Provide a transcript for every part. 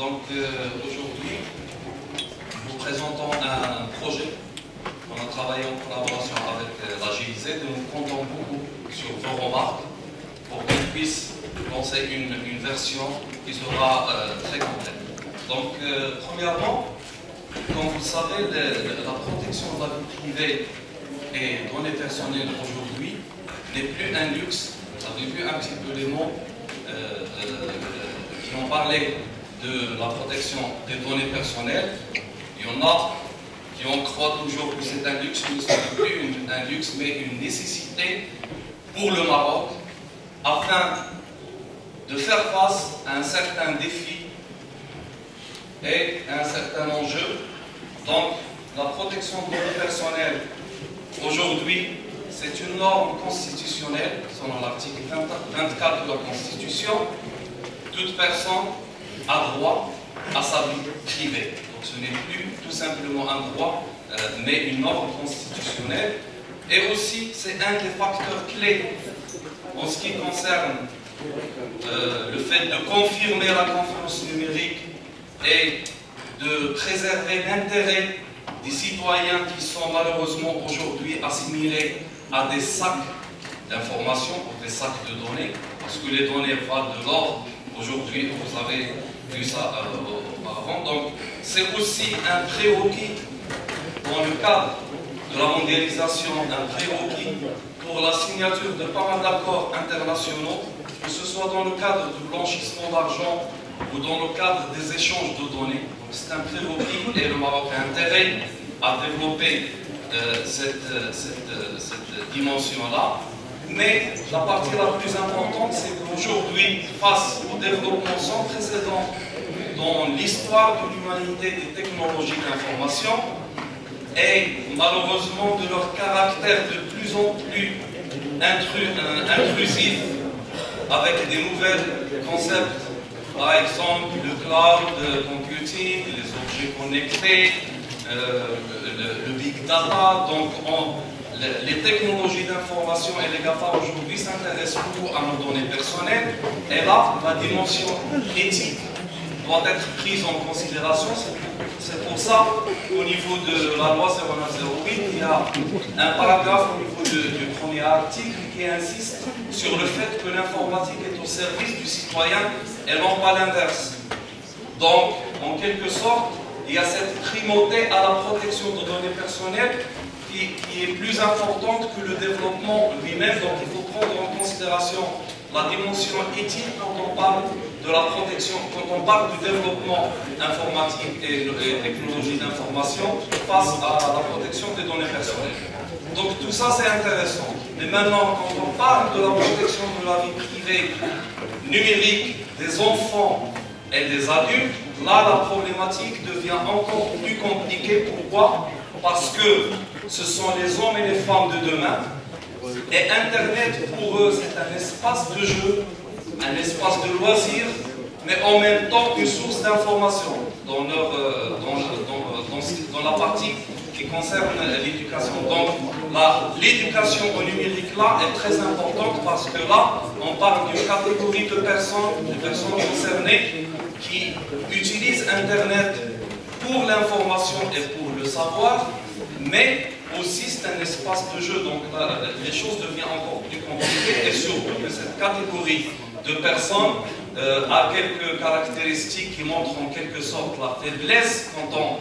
Aujourd'hui, nous présentons un projet. On a travaillé en collaboration avec la GIZ et nous comptons beaucoup sur vos remarques pour qu'on puisse lancer une version qui sera très complète. Premièrement, comme vous le savez, la protection de la vie privée et données personnelles aujourd'hui n'est plus un luxe. Vous avez vu un petit peu les mots qui ont parlé de la protection des données personnelles. Il y en a qui en croient toujours que c'est un luxe, mais ce n'est plus un luxe, mais une nécessité pour le Maroc afin de faire face à un certain défi et à un certain enjeu. Donc, la protection des données personnelles, aujourd'hui, c'est une norme constitutionnelle, selon l'article 24 de la Constitution. Toute personne a droit à sa vie privée. Donc, ce n'est plus tout simplement un droit, mais une norme constitutionnelle. Et aussi, c'est un des facteurs clés en ce qui concerne le fait de confirmer la confiance numérique et de préserver l'intérêt des citoyens qui sont malheureusement aujourd'hui assimilés à des sacs d'informations ou des sacs de données, parce que les données valent de l'or. Aujourd'hui, vous avez vu ça auparavant. Donc, c'est aussi un prérequis dans le cadre de la mondialisation, un prérequis pour la signature de pas mal d'accords internationaux, que ce soit dans le cadre du blanchissement d'argent ou dans le cadre des échanges de données. C'est un prérequis et le Maroc a intérêt à développer cette dimension-là. Mais la partie la plus importante, c'est qu'aujourd'hui, face au développement sans précédent dans l'histoire de l'humanité des technologies d'information, et malheureusement de leur caractère de plus en plus intrusif, avec des nouvelles concepts, par exemple le cloud computing, les objets connectés, le big data. Donc les technologies d'information et les GAFA aujourd'hui s'intéressent beaucoup à nos données personnelles. Et là, la dimension éthique doit être prise en considération. C'est pour ça qu'au niveau de la loi 0908, il y a un paragraphe au niveau du premier article qui insiste sur le fait que l'informatique est au service du citoyen et non pas l'inverse. Donc, en quelque sorte, il y a cette primauté à la protection de données personnelles qui est plus importante que le développement lui-même. Donc, il faut prendre en considération la dimension éthique quand on parle de la protection, quand on parle du développement informatique et technologie d'information face à la protection des données personnelles. Donc tout ça c'est intéressant. Mais maintenant, quand on parle de la protection de la vie privée numérique des enfants et des adultes, là la problématique devient encore plus compliquée. Pourquoi? Parce que ce sont les hommes et les femmes de demain. Et Internet, pour eux, c'est un espace de jeu, un espace de loisirs, mais en même temps une source d'information dans la partie qui concerne l'éducation. Donc, l'éducation au numérique, là, est très importante parce que là, on parle d'une catégorie de personnes concernées qui utilisent Internet pour l'information et pour le savoir, mais aussi c'est un espace de jeu, donc là, les choses deviennent encore plus compliquées et surtout que cette catégorie de personnes a quelques caractéristiques qui montrent en quelque sorte la faiblesse quand on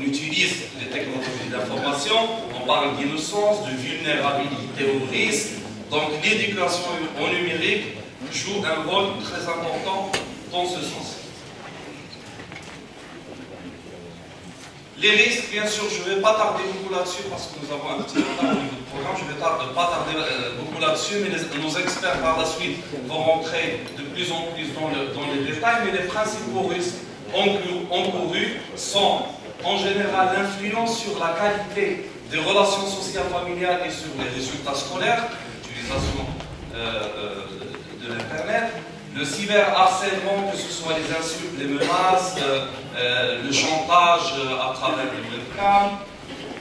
utilise les technologies d'information. On parle d'innocence, de vulnérabilité au risque. Donc l'éducation au numérique joue un rôle très important dans ce sens. Les risques, bien sûr, je ne vais pas tarder beaucoup là-dessus parce que nous avons un petit retard au niveau du programme. Je ne vais pas tarder beaucoup là-dessus, mais nos experts par la suite vont rentrer de plus en plus dans les détails. Mais les principaux risques encourus sont en général l'influence sur la qualité des relations sociales familiales et sur les résultats scolaires, l'utilisation de l'Internet, le cyberharcèlement, que ce soit les insultes, les menaces, le chantage à travers les webcams,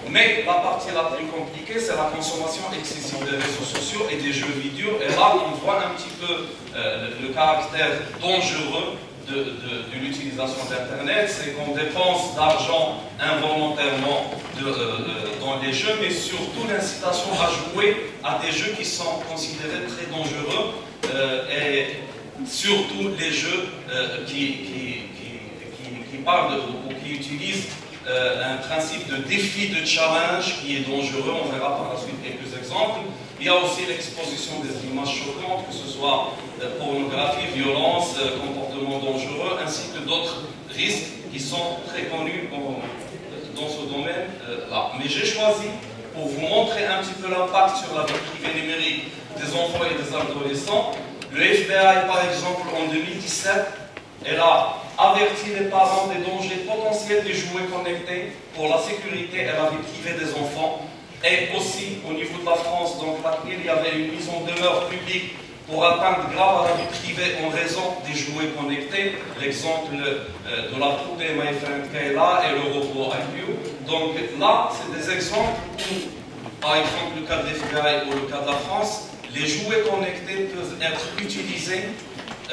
Mais la partie la plus compliquée, c'est la consommation excessive des réseaux sociaux et des jeux vidéo. Et là, on voit un petit peu le caractère dangereux de l'utilisation d'Internet. C'est qu'on dépense d'argent involontairement dans les jeux, mais surtout l'incitation à jouer à des jeux qui sont considérés très dangereux et surtout les jeux qui parlent ou qui utilisent un principe de défi, de challenge qui est dangereux. On verra par la suite quelques exemples. Il y a aussi l'exposition des images choquantes, que ce soit pornographie, violence, comportement dangereux, ainsi que d'autres risques qui sont très connus dans ce domaine-là. Mais j'ai choisi, pour vous montrer un petit peu l'impact sur la vie privée numérique des enfants et des adolescents, le FBI, par exemple, en 2017, elle a averti les parents des dangers potentiels des jouets connectés pour la sécurité et la vie privée des enfants. Et aussi, au niveau de la France, donc la CNIL, il y avait une mise en demeure publique pour atteindre grave à la vie privée en raison des jouets connectés. L'exemple de la poupée My Friend Kayla et le robot IQ. Donc là, c'est des exemples où, par exemple, le cas de l'FBI ou le cas de la France, les jouets connectés peuvent être utilisés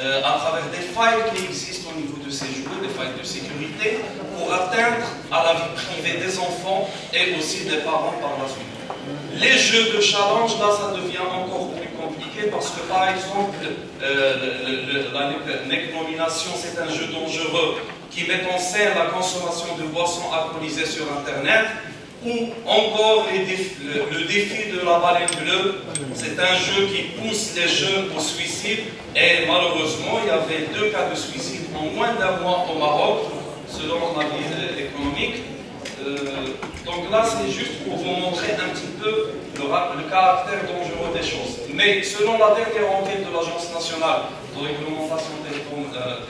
à travers des failles qui existent au niveau de ces jouets, des failles de sécurité, pour atteindre à la vie privée des enfants et aussi des parents par la suite. Les jeux de challenge, là, ça devient encore plus compliqué parce que, par exemple, la Necnomination, c'est un jeu dangereux qui met en scène la consommation de boissons alcoolisées sur Internet. Ou encore le défi de la baleine bleue, c'est un jeu qui pousse les jeunes au suicide et malheureusement il y avait 2 cas de suicide en moins d'un mois au Maroc, selon la vie économique. Donc là c'est juste pour vous montrer un petit peu le caractère dangereux des choses. Mais selon la dernière enquête de l'Agence nationale de réglementation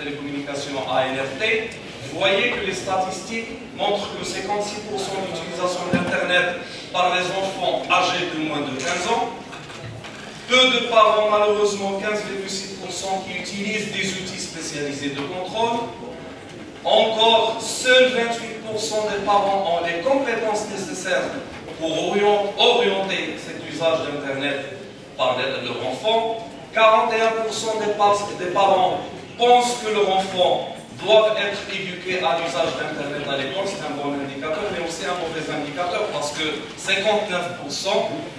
télécommunications ANRT, vous voyez que les statistiques montrent que 56% d'utilisation d'Internet par les enfants âgés de moins de 15 ans, peu de parents, malheureusement 15,6% qui utilisent des outils spécialisés de contrôle, encore seuls 28% des parents ont les compétences nécessaires pour orienter cet usage d'Internet par leur enfant, 41% des parents pensent que leur enfant doivent être éduqués à l'usage d'Internet à l'école, c'est un bon indicateur, mais aussi un mauvais indicateur parce que 59%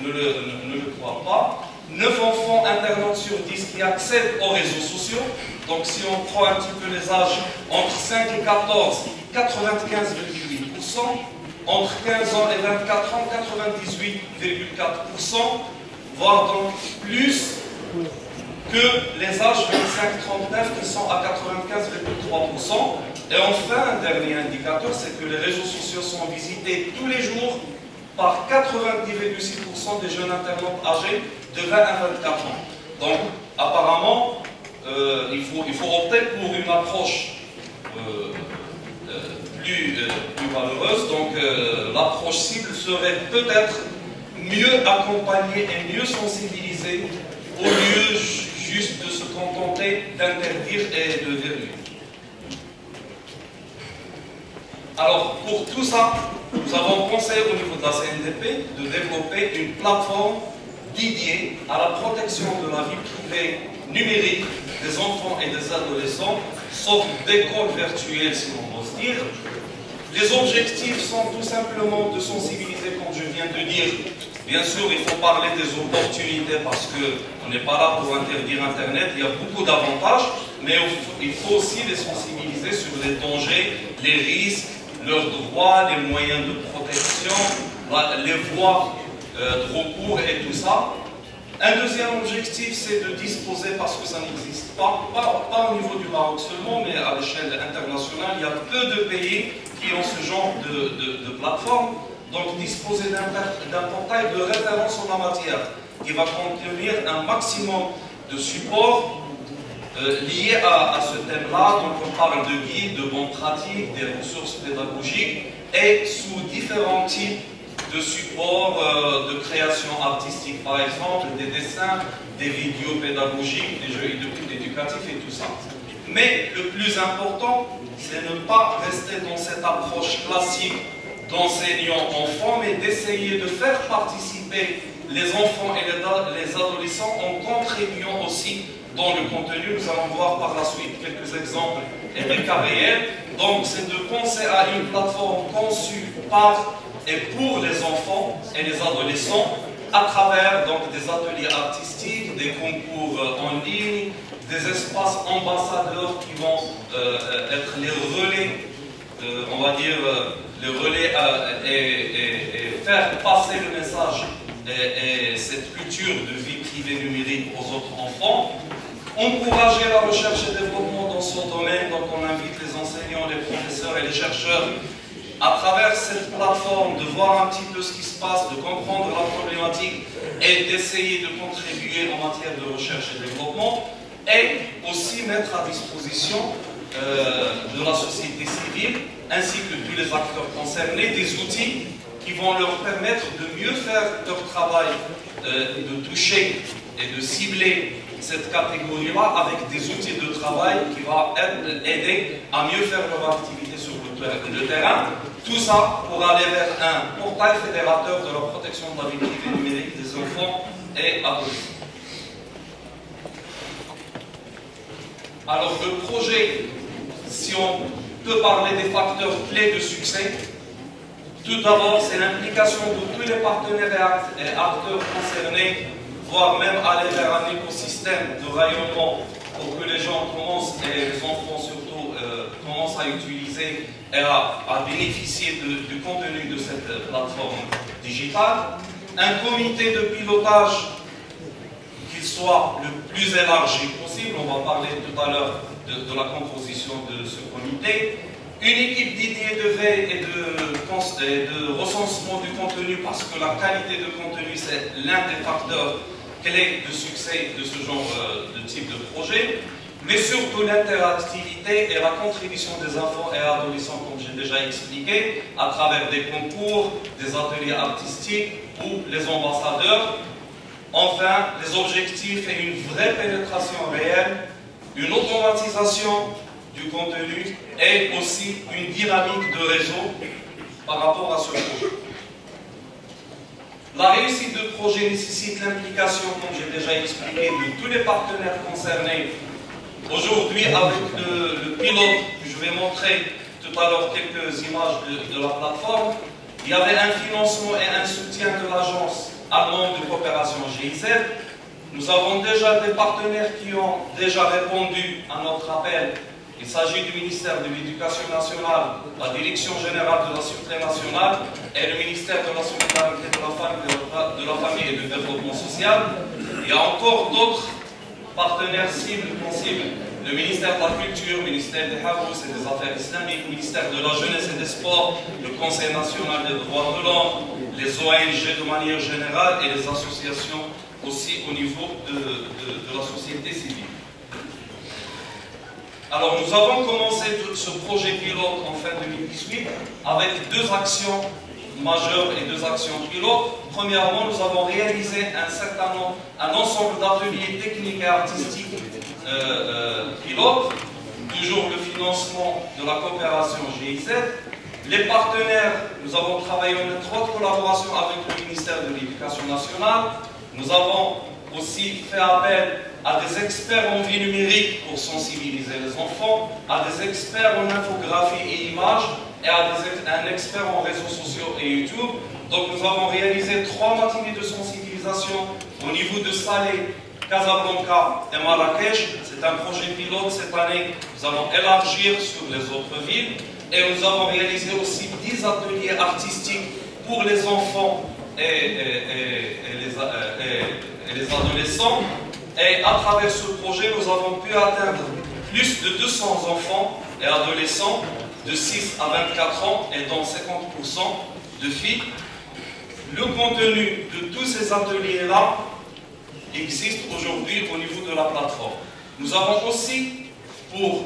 ne le croient pas. 9 enfants internautes sur 10 qui accèdent aux réseaux sociaux. Donc si on prend un petit peu les âges, entre 5 et 14, 95,8%, entre 15 ans et 24 ans, 98,4%, voire donc plus que les âges 25-39 qui sont à 95,3%. Et enfin, un dernier indicateur, c'est que les réseaux sociaux sont visités tous les jours par 90,6% des jeunes internautes âgés de 20 à 24 ans. Donc, apparemment, il faut opter pour une approche plus valeureuse. Donc, l'approche cible serait peut-être mieux accompagnée et mieux sensibilisée au lieu juste de se contenter d'interdire et de verrouiller. Alors, pour tout ça, nous avons pensé au niveau de la CNDP de développer une plateforme dédiée à la protection de la vie privée numérique des enfants et des adolescents, sorte d'école virtuelle si on ose dire. Les objectifs sont tout simplement de sensibiliser, comme je viens de dire. Bien sûr, il faut parler des opportunités parce qu'on n'est pas là pour interdire Internet, il y a beaucoup d'avantages, mais il faut aussi les sensibiliser sur les dangers, les risques, leurs droits, les moyens de protection, les voies de recours et tout ça. Un deuxième objectif, c'est de disposer, parce que ça n'existe pas au niveau du Maroc seulement, mais à l'échelle internationale, il y a peu de pays qui ont ce genre de plateforme. Donc disposer d'un portail de référence en la matière qui va contenir un maximum de supports liés à ce thème-là. Donc on parle de guides, de bonnes pratiques, des ressources pédagogiques et sous différents types de supports de création artistique, par exemple, des dessins, des vidéos pédagogiques, des jeux éducatifs et tout ça. Mais le plus important, c'est ne pas rester dans cette approche classique d'enseignants enfants, mais d'essayer de faire participer les enfants et les adolescents en contribuant aussi dans le contenu. Nous allons voir par la suite quelques exemples et des cas réels. Donc c'est de penser à une plateforme conçue par et pour les enfants et les adolescents à travers donc, des ateliers artistiques, des concours en ligne, des espaces ambassadeurs qui vont être les relais, on va dire, les relais et faire passer le message et cette culture de vie privée numérique aux autres enfants. Encourager la recherche et développement dans ce domaine, donc on invite les enseignants, les professeurs et les chercheurs à travers cette plateforme de voir un petit peu ce qui se passe, de comprendre la problématique et d'essayer de contribuer en matière de recherche et développement, et aussi mettre à disposition de la société civile ainsi que tous les acteurs concernés des outils qui vont leur permettre de mieux faire leur travail, de toucher et de cibler cette catégorie-là avec des outils de travail qui vont aider à mieux faire leur activité sur le terrain. Tout ça pour aller vers un portail fédérateur de la protection de la vie privée numérique des enfants et adolescents. Alors le projet, si on peut parler des facteurs clés de succès, tout d'abord c'est l'implication de tous les partenaires et acteurs concernés, voire même aller vers un écosystème de rayonnement pour que les gens commencent, et les enfants surtout, commencent à utiliser et à bénéficier du contenu de cette plateforme digitale. Un comité de pilotage qu'il soit le plus élargi possible, on va parler tout à l'heure de la composition de ce comité. Une équipe dédiée de veille et de recensement du contenu, parce que la qualité de contenu c'est l'un des facteurs clés de succès de ce genre de type de projet, mais surtout l'interactivité et la contribution des enfants et adolescents, comme j'ai déjà expliqué, à travers des concours, des ateliers artistiques ou les ambassadeurs. Enfin, les objectifs et une vraie pénétration réelle, une automatisation du contenu et aussi une dynamique de réseau par rapport à ce projet. La réussite du projet nécessite l'implication, comme j'ai déjà expliqué, de tous les partenaires concernés. Aujourd'hui, avec le pilote que je vais montrer tout à l'heure quelques images de la plateforme, il y avait un financement et un soutien de l'agence allemande de coopération GIZ. Nous avons déjà des partenaires qui ont déjà répondu à notre appel. Il s'agit du ministère de l'Éducation nationale, la Direction générale de la Sûreté nationale et le ministère de la Solidarité de la Famille et du Développement social. Il y a encore d'autres partenaires cibles possibles. Le ministère de la Culture, le ministère des Harouss et des Affaires islamiques, le ministère de la Jeunesse et des Sports, le Conseil national des droits de l'homme, les ONG de manière générale et les associations aussi au niveau de la société civile. Alors nous avons commencé ce projet pilote en fin 2018 avec deux actions majeures et deux actions pilotes. Premièrement, nous avons réalisé un ensemble d'ateliers techniques et artistiques pilotes, toujours le financement de la coopération GIZ. Les partenaires, nous avons travaillé en étroite collaboration avec le ministère de l'Éducation nationale. Nous avons aussi fait appel à des experts en vie numérique pour sensibiliser les enfants, à des experts en infographie et images, et à un expert en réseaux sociaux et YouTube. Donc nous avons réalisé 3 matinées de sensibilisation au niveau de Salé, Casablanca et Marrakech. C'est un projet pilote cette année. Nous allons élargir sur les autres villes. Et nous avons réalisé aussi 10 ateliers artistiques pour les enfants et les adolescents. Et à travers ce projet, nous avons pu atteindre plus de 200 enfants et adolescents de 6 à 24 ans et dont 50% de filles. Le contenu de tous ces ateliers-là existe aujourd'hui au niveau de la plateforme. Nous avons aussi, pour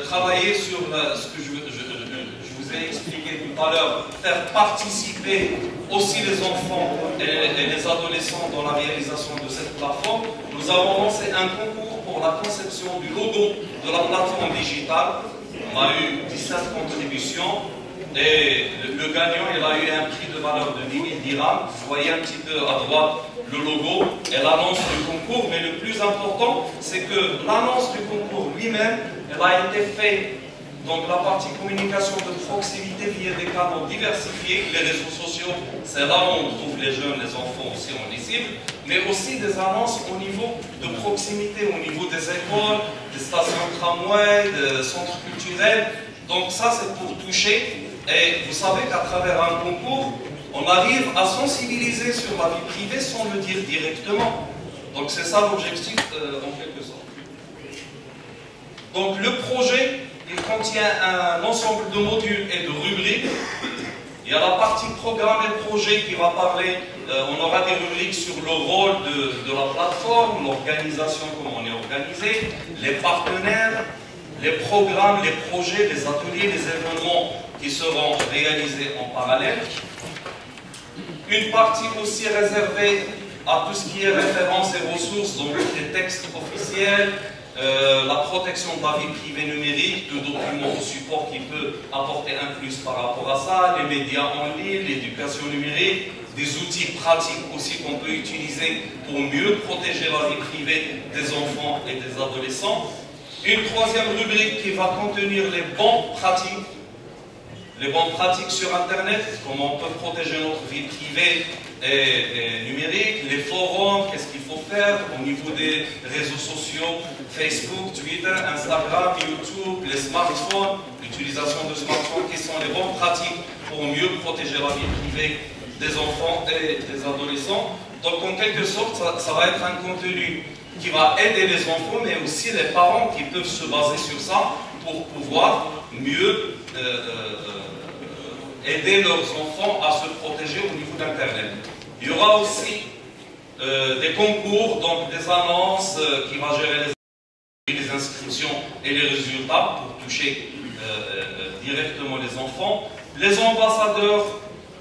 travailler sur ce que je vous ai expliqué tout à l'heure, faire participer aussi les enfants et les adolescents dans la réalisation de cette plateforme. Nous avons lancé un concours pour la conception du logo de la plateforme digitale. On a eu 17 contributions Et le gagnant, il a eu un prix de valeur de 10 000 dirhams. Vous voyez un petit peu à droite le logo et l'annonce du concours. Mais le plus important, c'est que l'annonce du concours lui-même, elle a été faite. Donc la partie communication de proximité via des canaux diversifiés, les réseaux sociaux, c'est là où on trouve les jeunes, les enfants aussi, on les cible, mais aussi des annonces au niveau de proximité, au niveau des écoles, des stations de tramway, des centres culturels. Donc ça, c'est pour toucher. Et vous savez qu'à travers un concours, on arrive à sensibiliser sur la vie privée sans le dire directement. Donc c'est ça l'objectif en quelque sorte. Donc le projet, il contient un ensemble de modules et de rubriques. Il y a la partie programme et projet qui va parler, on aura des rubriques sur le rôle de la plateforme, l'organisation, comment on est organisé, les partenaires, les programmes, les projets, les ateliers, les événements qui seront réalisés en parallèle. Une partie aussi réservée à tout ce qui est référence et ressources, donc les textes officiels, la protection de la vie privée numérique, de documents au support qui peut apporter un plus par rapport à ça, les médias en ligne, l'éducation numérique, des outils pratiques aussi qu'on peut utiliser pour mieux protéger la vie privée des enfants et des adolescents. Une troisième rubrique qui va contenir les bonnes pratiques. Les bonnes pratiques sur Internet, comment on peut protéger notre vie privée et numérique, les forums, qu'est-ce qu'il faut faire au niveau des réseaux sociaux, Facebook, Twitter, Instagram, YouTube, les smartphones, l'utilisation de smartphones, qui sont les bonnes pratiques pour mieux protéger la vie privée des enfants et des adolescents. Donc en quelque sorte, ça va être un contenu qui va aider les enfants, mais aussi les parents qui peuvent se baser sur ça pour pouvoir mieux aider leurs enfants à se protéger au niveau d'Internet. Il y aura aussi des concours, donc des annonces qui vont gérer les inscriptions et les résultats pour toucher directement les enfants. Les ambassadeurs,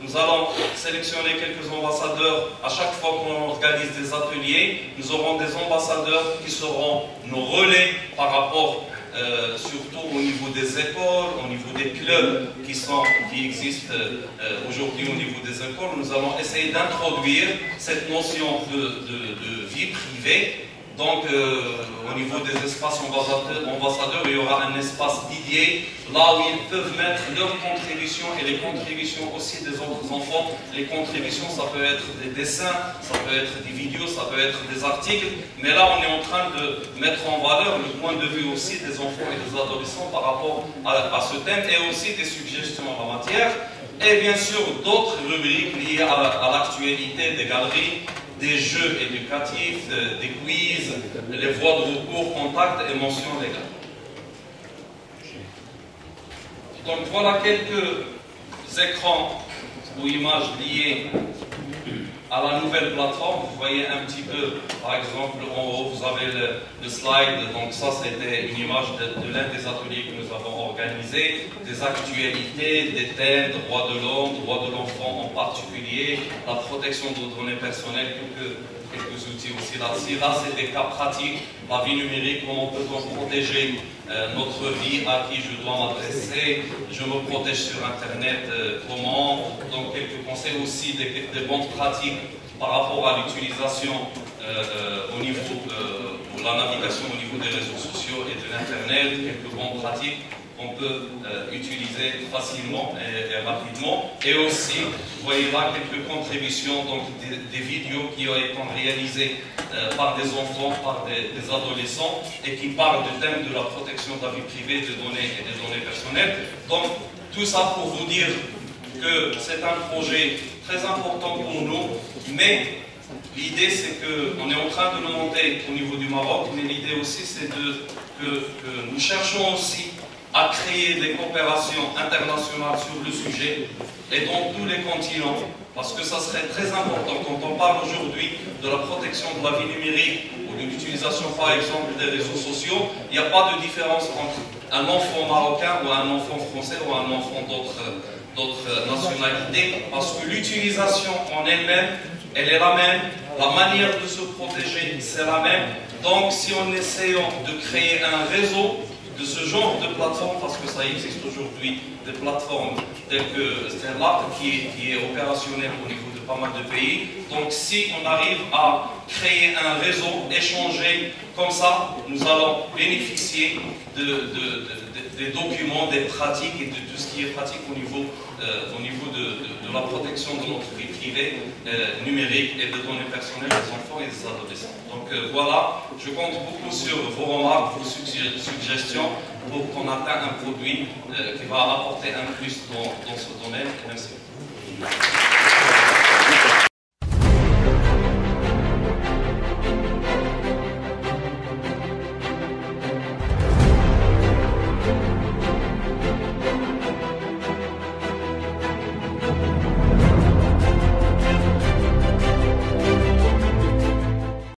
nous allons sélectionner quelques ambassadeurs à chaque fois qu'on organise des ateliers. Nous aurons des ambassadeurs qui seront nos relais par rapport surtout au niveau des écoles, au niveau des clubs qui existent aujourd'hui au niveau des écoles. Nous allons essayer d'introduire cette notion de vie privée. Donc, au niveau des espaces ambassadeurs, il y aura un espace dédié, là où ils peuvent mettre leurs contributions et les contributions aussi des autres enfants. Les contributions, ça peut être des dessins, ça peut être des vidéos, ça peut être des articles. Mais là, on est en train de mettre en valeur le point de vue aussi des enfants et des adolescents par rapport à ce thème et aussi des suggestions en la matière. Et bien sûr, d'autres rubriques liées à l'actualité des galeries, des jeux éducatifs, des quiz, les voies de recours, contacts et mentions légales. Donc voilà quelques écrans ou images liées à la nouvelle plateforme. Vous voyez un petit peu, par exemple, en haut, vous avez le slide. Donc ça, c'était une image de l'un des ateliers que nous avons organisés, des actualités, des thèmes, droits de l'homme, droits de l'enfant en particulier, la protection de données personnelles, quelques outils aussi là-dessus. Là, c'est des cas pratiques, la vie numérique, comment peut-on protéger notre vie, à qui je dois m'adresser, je me protège sur Internet, comment. Donc quelques conseils aussi, des bonnes pratiques par rapport à l'utilisation au niveau de la navigation au niveau des réseaux sociaux et de l'Internet, quelques bonnes pratiques qu'on peut utiliser facilement et rapidement. Et aussi, vous voyez là quelques contributions, donc des vidéos qui ont été réalisées par des enfants, par des adolescents, et qui parlent du thème de la protection de la vie privée, des données et des données personnelles. Donc, tout ça pour vous dire que c'est un projet très important pour nous, mais l'idée c'est qu'on est en train de le monter au niveau du Maroc, mais l'idée aussi c'est que nous cherchons aussi à créer des coopérations internationales sur le sujet et dans tous les continents, parce que ça serait très important quand on parle aujourd'hui de la protection de la vie numérique ou de l'utilisation par exemple des réseaux sociaux. Il n'y a pas de différence entre un enfant marocain ou un enfant français ou un enfant d'autres nationalités, parce que l'utilisation en elle-même, elle est la même, la manière de se protéger, c'est la même. Donc si on essaie de créer un réseau de ce genre de plateforme, parce que ça existe aujourd'hui des plateformes telles que Sterlab qui est opérationnel au niveau de pas mal de pays. Donc si on arrive à créer un réseau, échanger comme ça, nous allons bénéficier des documents, des pratiques et de tout ce qui est pratique au niveau de la protection de notre vie privée numérique et des données personnelles des enfants et des adolescents. Donc voilà, je compte beaucoup sur vos remarques, vos suggestions pour qu'on atteigne un produit qui va apporter un plus dans ce domaine. Merci.